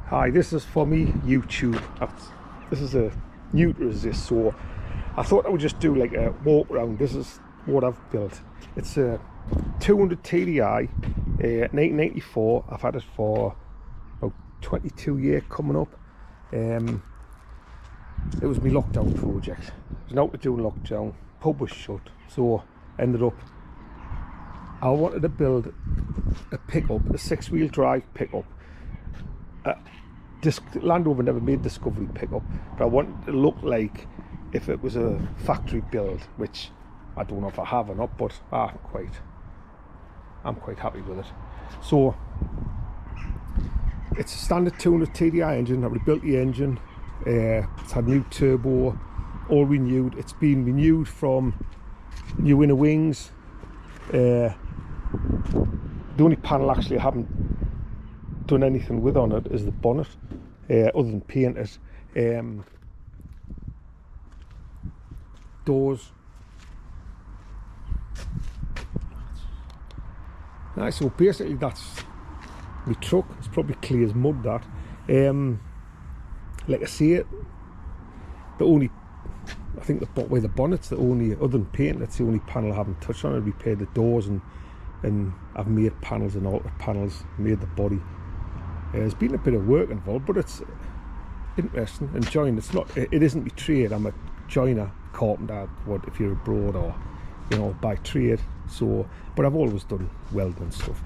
Hi, this is for me YouTube. This is a new to this, so I thought I would just do like a walk around. This is what I've built. It's a 200 TDI, 1994. I've had it for about 22 years coming up. It was my lockdown project. It was now to do lockdown. Pub was shut, so ended up I wanted to build a pickup, a 6-wheel drive pickup. Land Rover never made Discovery pickup, but I wanted to look like if it was a factory build, which I don't know if I have or not, but I'm quite happy with it. So it's a standard 200 TDI engine. I rebuilt the engine. It's had new turbo, all renewed. It's been renewed from new inner wings. The only panel actually I haven't done anything with on it is the bonnet, other than paint it. Doors. Right, so basically that's my truck. It's probably clear as mud, that. Like I say, I think where the bonnet's the only, other than paint, that's the only panel I haven't touched on. I repaired the doors and I've made panels and altered panels, made the body. There's been a bit of work involved, but it's interesting, enjoying. It isn't my trade. I'm a joiner, carpenter, what if you're abroad, or by trade. So, but I've always done welding and stuff.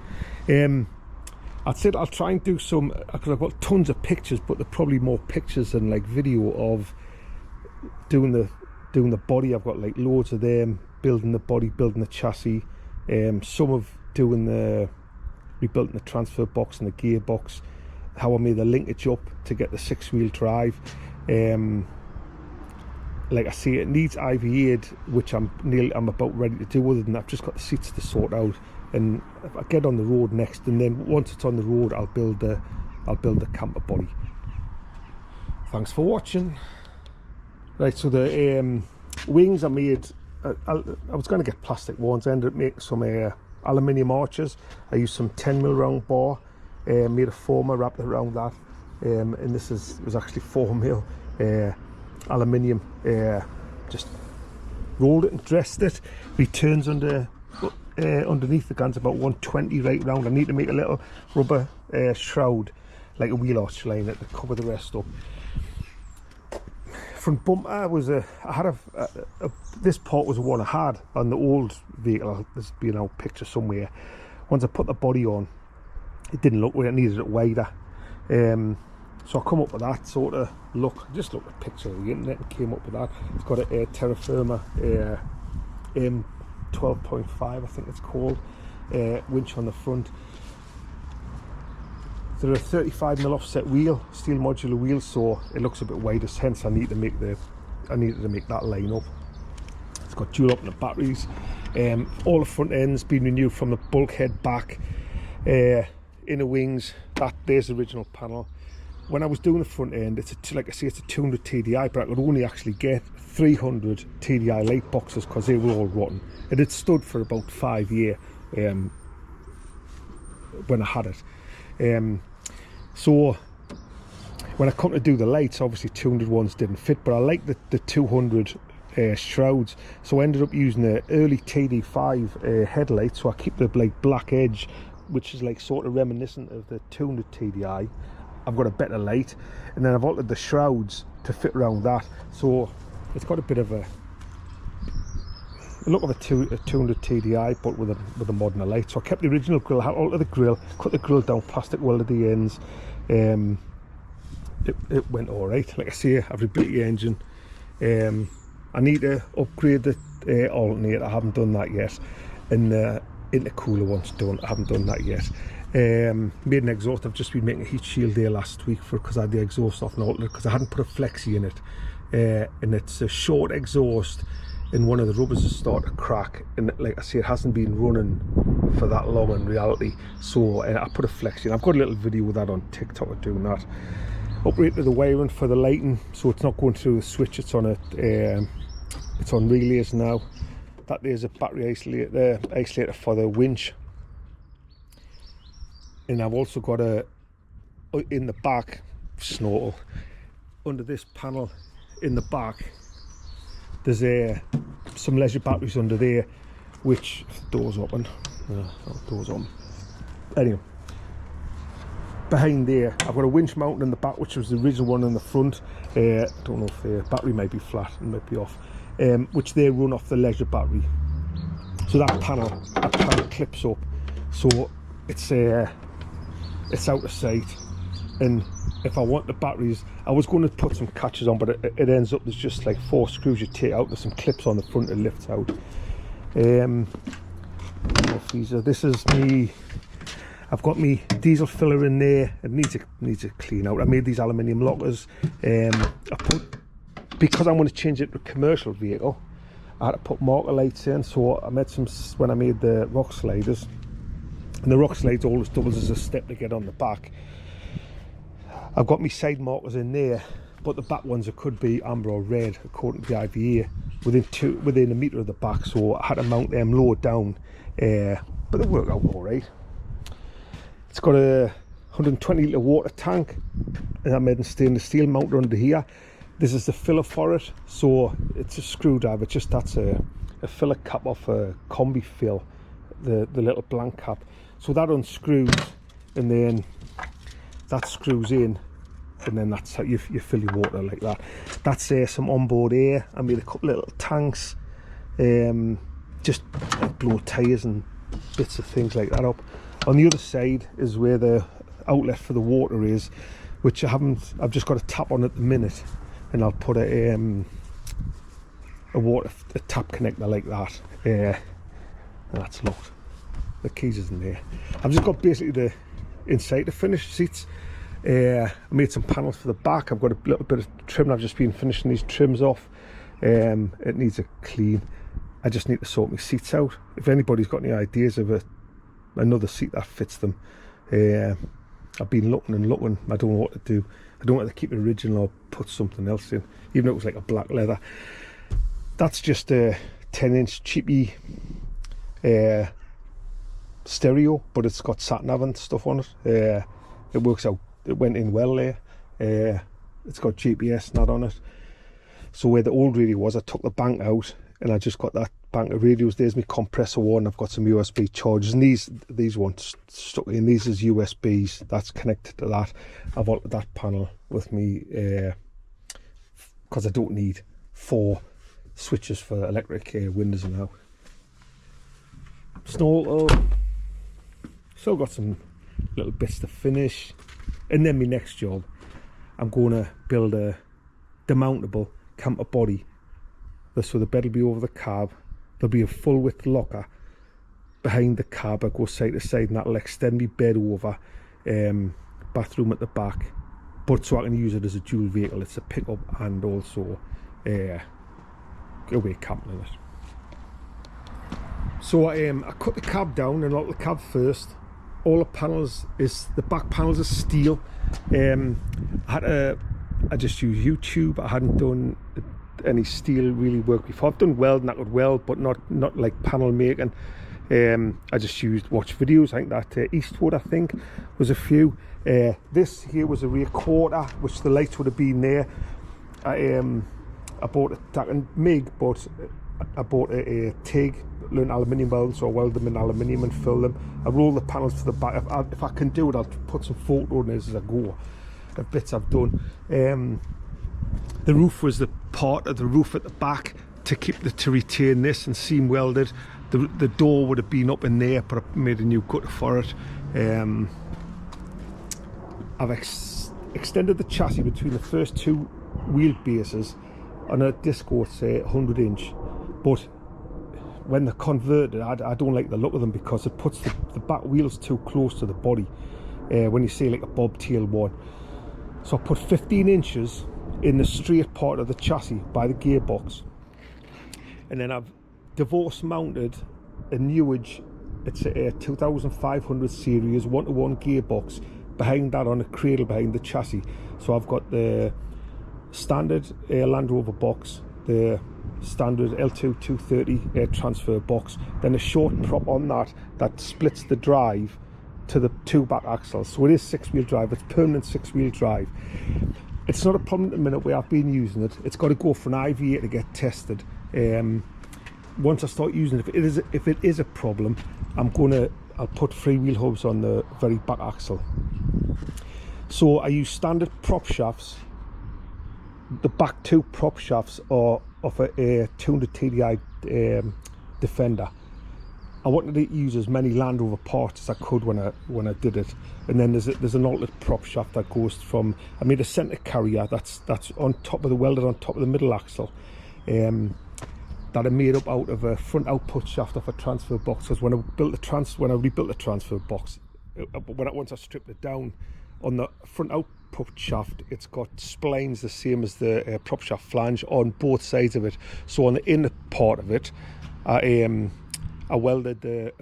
I'd said I'll try and do some, because I've got tons of pictures, but they're probably more pictures than like video of doing the body. I've got like loads of them, building the body, building the chassis. Some of rebuilding the transfer box and the gearbox, how I made the linkage up to get the 6-wheel drive. Like I say, it needs IVA'd, which I'm about ready to do. Other than that, I've just got the seats to sort out, and I get on the road next, and then once it's on the road, I'll build the camper body. Thanks for watching. Right, so the wings I made, I was going to get plastic ones. I ended up making some aluminium arches. I used some 10mm round bar, made a former, wrapped it around that, and this was actually 4mm aluminium. Just rolled it and dressed it. Returns underneath the guns about 120 right round. I need to make a little rubber shroud, like a wheel arch line, to cover the rest up. Front bumper was this part was the one I had on the old vehicle. There's been a picture somewhere. Once I put the body on, it didn't look where it needed it wider. So I come up with that sort of look. Just looked at a picture of the internet and came up with that. It's got a Terra Firma M12.5, I think it's called, winch on the front. They're a 35mm offset wheel, steel modular wheel, so it looks a bit wider. Hence, I needed to make that line up. It's got dual up batteries. All the front ends been renewed from the bulkhead back. Inner wings. There's the original panel. When I was doing the front end, like I say, it's a 200 TDI, but I could only actually get 300 TDI light boxes because they were all rotten. It had stood for about 5 years when I had it. So when I come to do the lights, obviously 200 ones didn't fit, but I like the 200 shrouds, so I ended up using the early TD5 headlight. So I keep the like black edge, which is like sort of reminiscent of the 200 TDI. I've got a better light, and then I've altered the shrouds to fit around that, so it's got a bit of a look of a 200 TDI, but with a modern light. So I kept the original grill, I altered the grill, cut the grill down, plastic welded the ends. It went all right. Like I say, I've rebuilt the engine. I need to upgrade the alternator. I haven't done that yet, and intercooler once done. I haven't done that yet. Made an exhaust. I've just been making a heat shield there last week because I had the exhaust off an alternator because I hadn't put a flexi in it, and it's a short exhaust, and one of the rubbers has started to crack, and like I say, it hasn't been running for that long in reality. So I put a flexi in. I've got a little video with that on TikTok of doing that. Uprated the wiring for the lighting, so it's not going through the switch. It's on it's on relays now. That there's a battery isolator for the winch. And I've also got in the back, snorkel. Under this panel in the back, there's some leisure batteries under there, which doors open. Doors open. Anyway, behind there, I've got a winch mounted in the back, which was the original one in the front. I don't know if the battery may be flat and might be off, which they run off the leisure battery. So that panel clips up, so it's out of sight. And if I want the batteries, I was going to put some catches on, but it ends up there's just like 4 screws you take out. There's some clips on the front that lifts out. This is me. I've got me diesel filler in there. It needs to clean out. I made these aluminium lockers. Because I'm going to change it to a commercial vehicle, I had to put marker lights in. So I made some when I made the rock sliders, and the rock slides always doubles as a step to get on the back. I've got my side markers in there, but the back ones, it could be amber or red according to the IVA, within a metre of the back, so I had to mount them lower down, but they work out alright. It's got a 120 litre water tank, and I made in stainless steel, mounted under here. This is the filler for it, so it's a screwdriver. That's a filler cap off a combi fill, the little blank cap. So that unscrews, and then that screws in, and then that's how you fill your water like that. That's some onboard air. I made a couple of little tanks, just blow tyres and bits of things like that up. On the other side is where the outlet for the water is, which I've just got a tap on at the minute, and I'll put a tap connector like that, and that's locked. The keys is in there. I've just got basically the inside to finish seats. I made some panels for the back. I've got a little bit of trim. I've just been finishing these trims off. It needs a clean. I just need to sort my seats out. If anybody's got any ideas of another seat that fits them, I've been looking and looking. I don't know what to do. I don't want to keep it original or put something else in, even though it was like a black leather. That's just a 10-inch cheapy stereo, but it's got sat nav and stuff on it. It works out. It went in well there. It's got GPS not on it. So where the old radio was, I took the bank out, and I just got that bank of radios. There's my compressor one. I've got some USB chargers, and these ones stuck in. These is USBs. That's connected to that. I've altered that panel with me because I don't need 4 switches for electric windows now. Snorkel. Still got some little bits to finish, and then my next job, I'm going to build a demountable camper body. So the bed will be over the cab. There'll be a full width locker behind the cab. I go side to side, and that'll extend my bed over, bathroom at the back, but so I can use it as a dual vehicle. It's a pickup and also away camping in it. So I cut the cab down and altered the cab first. All the panels the back panels are steel. I just use YouTube. I hadn't done any steel really work before. I've done welding, I could weld, but not like panel making. I just watched videos. I think that Eastwood, I think, was a few. This here was a rear quarter, which the lights would have been there. I bought a tack and MIG, but I bought a TIG, learned aluminium welding, so I weld them in aluminium and fill them. I roll the panels to the back. If I can do it, I'll put some photo in as I go of bits I've done. The roof was the part of the roof at the back to retain this and seam welded. The door would have been up in there, but I made a new gutter for it. I've extended the chassis between the first 2 wheel bases. On a Disco, it's 100 inch, but when they're converted, I don't like the look of them because it puts the back wheels too close to the body when you see like a bobtail one. So I put 15 inches in the straight part of the chassis by the gearbox, and then I've divorce mounted a Newage. It's a 2500 series 1-to-1 gearbox behind that on a cradle behind the chassis. So I've got the standard Land Rover box, the standard L2 230 air transfer box, then a short prop on that splits the drive to the two back axles. So it is 6-wheel drive. It's permanent 6-wheel drive. It's not a problem at the minute where I've been using it. It's got to go for an IVA to get tested. Once I start using it, if it is a problem, I'll put 3-wheel hubs on the very back axle. So I use standard prop shafts. The back two prop shafts are of a 200 TDI Defender. I wanted to use as many Land Rover parts as I could when I did it, and then there's an alternate prop shaft that goes from. I made a centre carrier that's on top of the welded on top of the middle axle, that I made up out of a front output shaft off a transfer box. Because when I rebuilt the transfer box, once I stripped it down, on the front output shaft, it's got splines the same as the prop shaft flange on both sides of it. So on the inner part of it, I welded the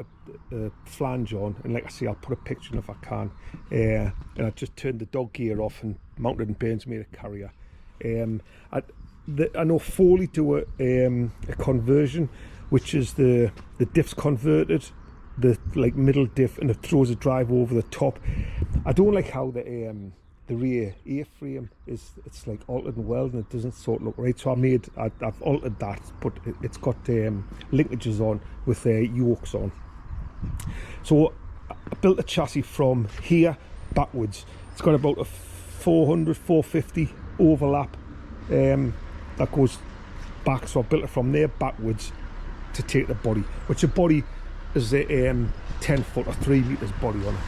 flange on, and like I say, I'll put a picture in if I can. And I just turned the dog gear off and mounted in Bairns, made a carrier. I know Foley do a conversion, which is the diff's converted, the like middle diff, and it throws a drive over the top. I don't like how the rear A-frame it's like altered and welded, and it doesn't sort of look right. So I've altered that, but it's got linkages on with yokes on. So I built the chassis from here backwards. It's got about a 400-450 overlap that goes back. So I built it from there backwards to take the body, which the body is a 10 foot or 3 meters body on it.